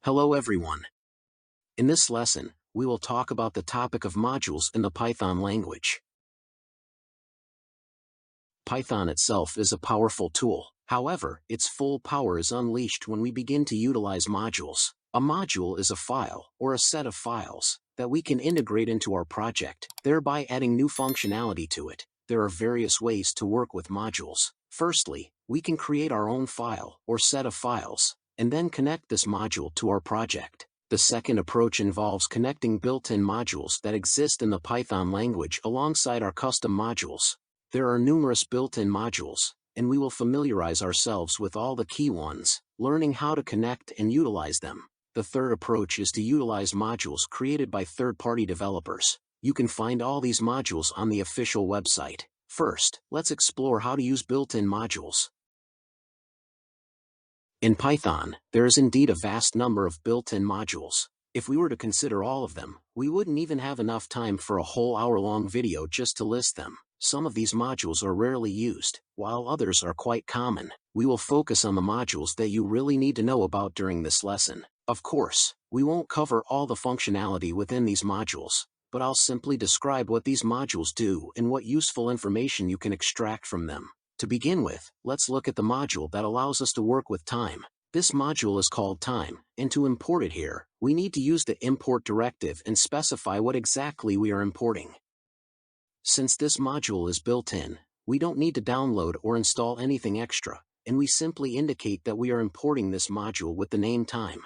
Hello everyone. In this lesson, we will talk about the topic of modules in the Python language. Python itself is a powerful tool. However, its full power is unleashed when we begin to utilize modules. A module is a file, or a set of files, that we can integrate into our project, thereby adding new functionality to it. There are various ways to work with modules. Firstly, we can create our own file, or set of files, and then connect this module to our project. The second approach involves connecting built-in modules that exist in the Python language alongside our custom modules. There are numerous built-in modules, and we will familiarize ourselves with all the key ones, learning how to connect and utilize them. The third approach is to utilize modules created by third-party developers. You can find all these modules on the official website. First, let's explore how to use built-in modules. In Python, there is indeed a vast number of built-in modules. If we were to consider all of them, we wouldn't even have enough time for a whole hour-long video just to list them. Some of these modules are rarely used, while others are quite common. We will focus on the modules that you really need to know about during this lesson. Of course, we won't cover all the functionality within these modules, but I'll simply describe what these modules do and what useful information you can extract from them. To begin with, let's look at the module that allows us to work with time. This module is called time, and to import it here, we need to use the import directive and specify what exactly we are importing. Since this module is built in, we don't need to download or install anything extra, and we simply indicate that we are importing this module with the name time.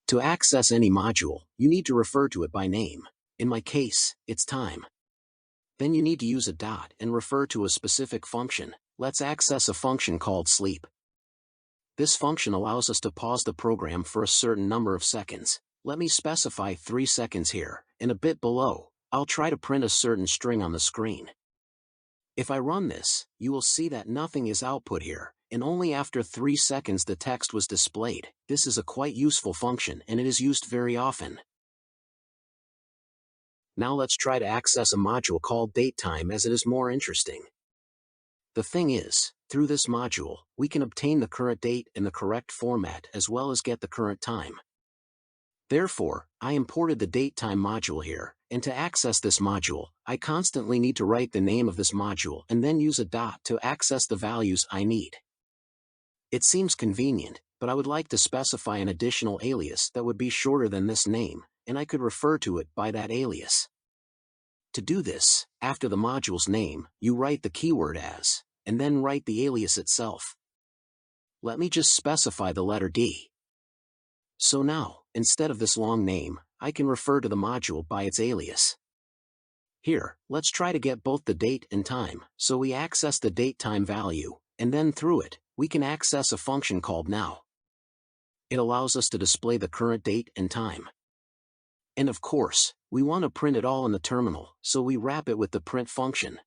To access any module, you need to refer to it by name. In my case, it's time. Then you need to use a dot and refer to a specific function. Let's access a function called sleep. This function allows us to pause the program for a certain number of seconds. Let me specify 3 seconds here, and a bit below, I'll try to print a certain string on the screen. If I run this, you will see that nothing is output here, and only after 3 seconds the text was displayed. This is a quite useful function and it is used very often. Now let's try to access a module called datetime as it is more interesting. The thing is, through this module, we can obtain the current date in the correct format as well as get the current time. Therefore, I imported the datetime module here, and to access this module, I constantly need to write the name of this module and then use a dot to access the values I need. It seems convenient, but I would like to specify an additional alias that would be shorter than this name, and I could refer to it by that alias. To do this, after the module's name, you write the keyword as, and then write the alias itself. Let me just specify the letter D. So now, instead of this long name, I can refer to the module by its alias. Here, let's try to get both the date and time, so we access the datetime value, and then through it, we can access a function called now. It allows us to display the current date and time. And of course, we want to print it all in the terminal, so we wrap it with the print function.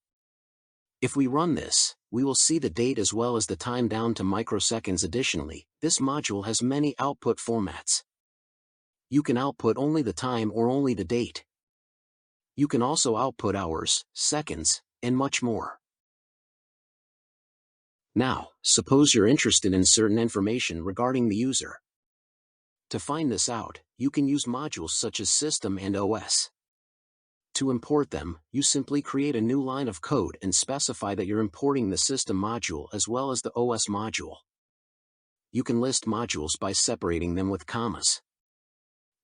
If we run this, we will see the date as well as the time down to microseconds. Additionally, this module has many output formats. You can output only the time or only the date. You can also output hours, seconds, and much more. Now, suppose you're interested in certain information regarding the user. To find this out, you can use modules such as System and OS. To import them, you simply create a new line of code and specify that you're importing the System module as well as the OS module. You can list modules by separating them with commas.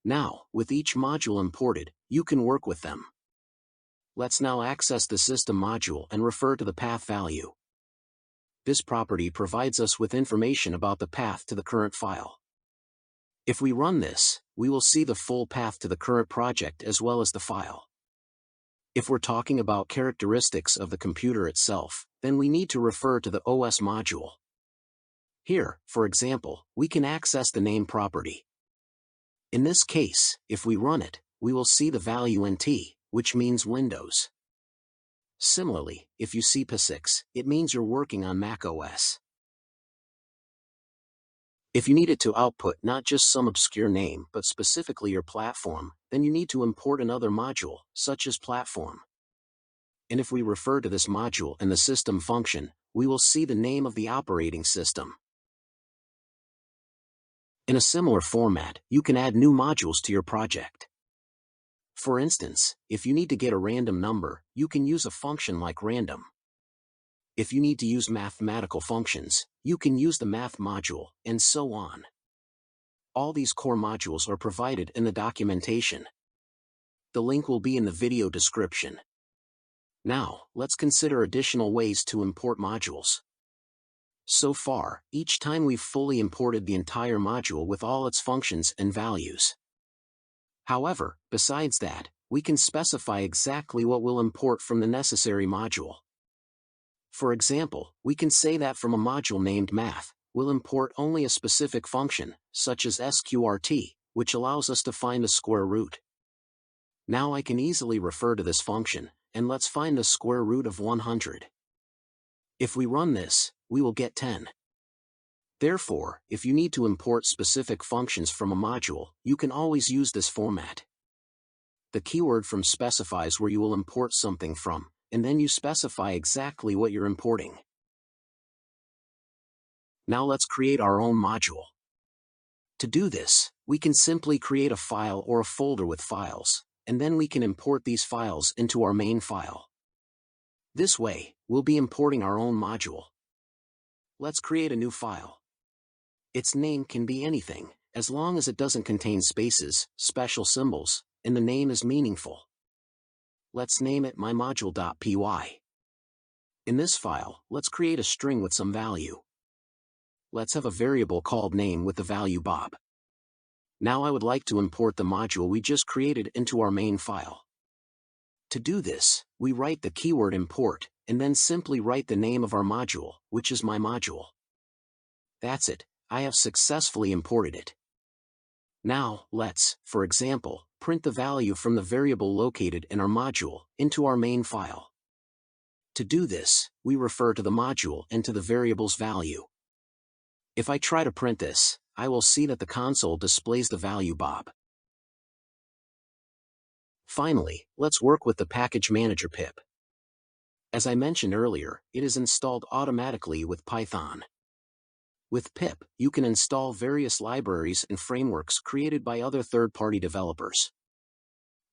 Now, with each module imported, you can work with them. Let's now access the System module and refer to the path value. This property provides us with information about the path to the current file. If we run this, we will see the full path to the current project as well as the file. If we're talking about characteristics of the computer itself, then we need to refer to the OS module. Here, for example, we can access the name property. In this case, if we run it, we will see the value NT, which means Windows. Similarly, if you see PA6, it means you're working on Mac OS. If you need it to output not just some obscure name but specifically your platform, then you need to import another module, such as platform. And if we refer to this module in the system function, we will see the name of the operating system. In a similar format, you can add new modules to your project. For instance, if you need to get a random number, you can use a function like random. If you need to use mathematical functions, you can use the math module, and so on. All these core modules are provided in the documentation. The link will be in the video description. Now, let's consider additional ways to import modules. So far, each time we've fully imported the entire module with all its functions and values. However, besides that, we can specify exactly what we'll import from the necessary module. For example, we can say that from a module named math, we'll import only a specific function, such as sqrt, which allows us to find the square root. Now I can easily refer to this function, and let's find the square root of 100. If we run this, we will get 10. Therefore, if you need to import specific functions from a module, you can always use this format. The keyword from specifies where you will import something from, and then you specify exactly what you're importing. Now let's create our own module. To do this, we can simply create a file or a folder with files, and then we can import these files into our main file. This way, we'll be importing our own module. Let's create a new file. Its name can be anything, as long as it doesn't contain spaces, special symbols, and the name is meaningful. Let's name it mymodule.py. In this file, let's create a string with some value. Let's have a variable called name with the value Bob. Now I would like to import the module we just created into our main file. To do this, we write the keyword import, and then simply write the name of our module, which is mymodule. That's it, I have successfully imported it. Now, let's, for example, print the value from the variable located in our module into our main file. To do this, we refer to the module and to the variable's value. If I try to print this, I will see that the console displays the value Bob. Finally, let's work with the package manager pip. As I mentioned earlier, it is installed automatically with Python. With pip, you can install various libraries and frameworks created by other third-party developers.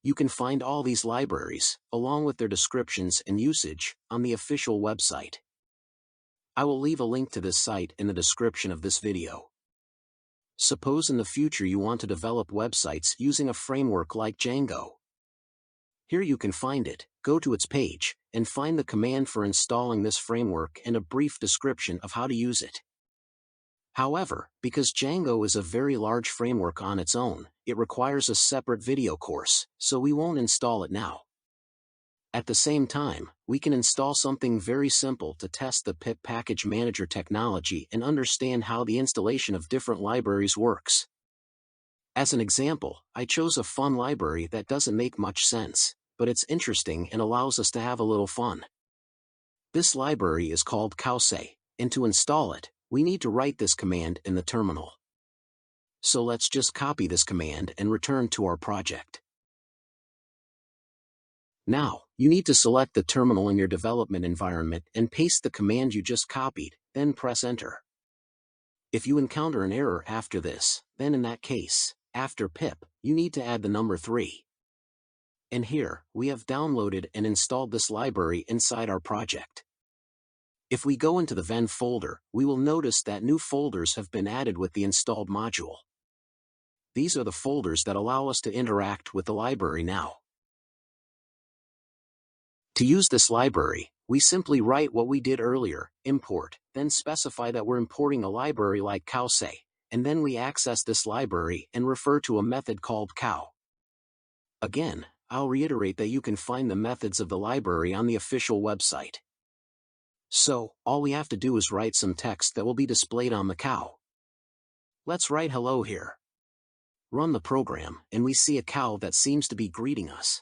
You can find all these libraries, along with their descriptions and usage, on the official website. I will leave a link to this site in the description of this video. Suppose in the future you want to develop websites using a framework like Django. Here you can find it, go to its page, and find the command for installing this framework and a brief description of how to use it. However, because Django is a very large framework on its own, it requires a separate video course, so we won't install it now. At the same time, we can install something very simple to test the pip package manager technology and understand how the installation of different libraries works. As an example, I chose a fun library that doesn't make much sense, but it's interesting and allows us to have a little fun. This library is called Cause, and to install it, we need to write this command in the terminal. So let's just copy this command and return to our project. Now, you need to select the terminal in your development environment and paste the command you just copied, then press enter. If you encounter an error after this, then in that case, after pip, you need to add the number 3. And here, we have downloaded and installed this library inside our project. If we go into the Ven folder, we will notice that new folders have been added with the installed module. These are the folders that allow us to interact with the library now. To use this library, we simply write what we did earlier, import, then specify that we're importing a library like Cause, and then we access this library and refer to a method called cow. Again, I'll reiterate that you can find the methods of the library on the official website. So, all we have to do is write some text that will be displayed on the cow. Let's write hello here. Run the program, and we see a cow that seems to be greeting us.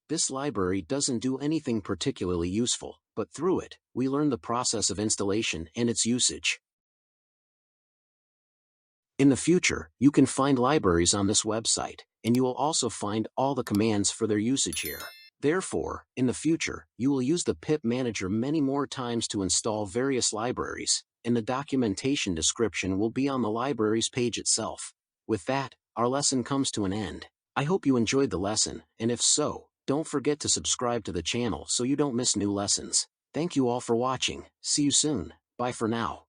This library doesn't do anything particularly useful, but through it, we learn the process of installation and its usage. In the future, you can find libraries on this website, and you will also find all the commands for their usage here. Therefore, in the future, you will use the pip manager many more times to install various libraries, and the documentation description will be on the library's page itself. With that, our lesson comes to an end. I hope you enjoyed the lesson, and if so, don't forget to subscribe to the channel so you don't miss new lessons. Thank you all for watching. See you soon. Bye for now.